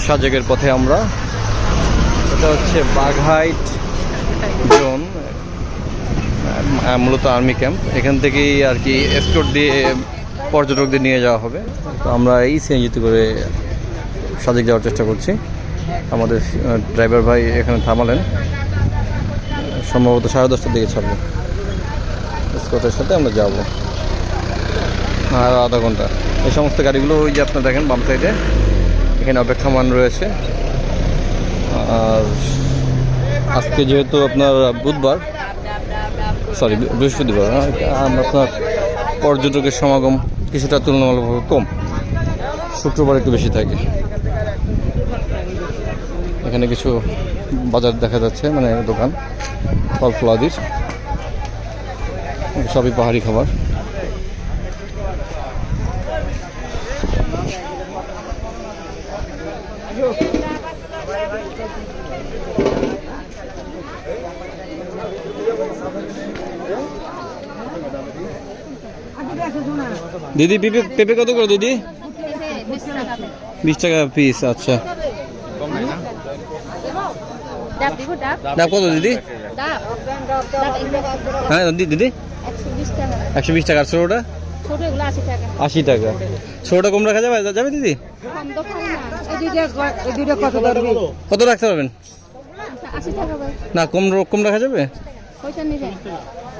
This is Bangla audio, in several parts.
সাজেকের পথে আমরা। এটা হচ্ছে বাঘাইট জোন, মূলত আর্মি ক্যাম্প। এখান থেকেই আর কি এসকর্ট দিয়ে পর্যটকদের নিয়ে যাওয়া হবে। তো আমরা এই সিএনজিতে করে সাজেক যাওয়ার চেষ্টা করছি। আমাদের ড্রাইভার ভাই এখানে থামালেন, সম্ভবত 10:30টার দিকে ছাড়বো। এসকর্টের সাথে আমরা যাবো আর আধা ঘন্টা। এই সমস্ত গাড়িগুলো ওই যে আপনারা দেখেন বাম সাইডে, এখানে অপেক্ষামান রয়েছে। আর আজকে যেহেতু আপনার বুধবার, সরি বৃহস্পতিবার, আপনার পর্যটকের সমাগম কিছুটা তুলনামূলকভাবে কম। শুক্রবার একটু বেশি থাকে। এখানে কিছু বাজার দেখা যাচ্ছে, মানে দোকান ফল ফলাদির, সবই পাহাড়ি খাবার। দিদি পেঁপে কত করে দিদি? 20 টাকা পিস। আচ্ছা, ডাব কত দিদি? হ্যাঁ দিদি 120 টাকা। আর ছোটোটা 80 টাকা। ছোটোটা কম রাখা যাবে যাবে দিদি? কত রাখতে পারবেন? না কম রাখা যাবে?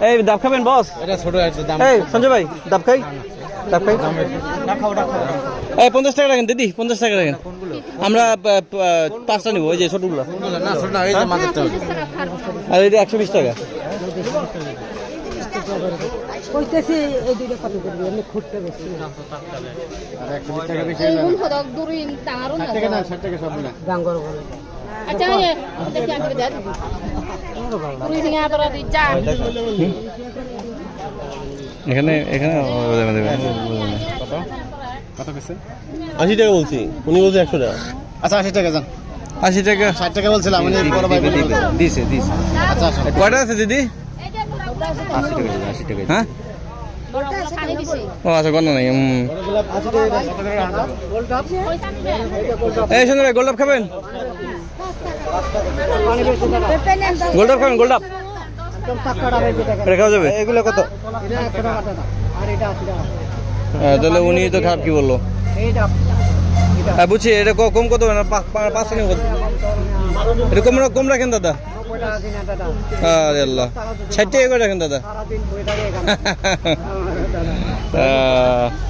এই ডাব খাবেন বস? এই সঞ্জয় ভাই ডাব খাই। এই 50 টাকা রাখেন দিদি, 50 টাকা রাখেন। আমরা 5টা নিবো, ওই যে ছোটগুলো। আর এটা 120 টাকা। এখানে 80 টাকা বলছি, উনি বলছে 100 টাকা। আচ্ছা 80 টাকা যান। 80 টাকা 60 টাকা বলছিলাম দিছে। আচ্ছা কয়টা আছে দিদি? 80 টাকা। হ্যাঁ, ও আচ্ছা, কোনো নাই। এই সঞ্জয় ভাই গোলডাব খাবেন? গোলডাব খাবেন? গোলডাব খাওয়া যাবে? এগুলো কত? তাহলে উনি তো খারাপ কি বললো। হ্যাঁ বুঝছি, এটা কম কত? 5টা নিব। এটা কম রাখেন দাদা। আরে আল্লাহ, 60 টাকা করে রাখেন দাদা।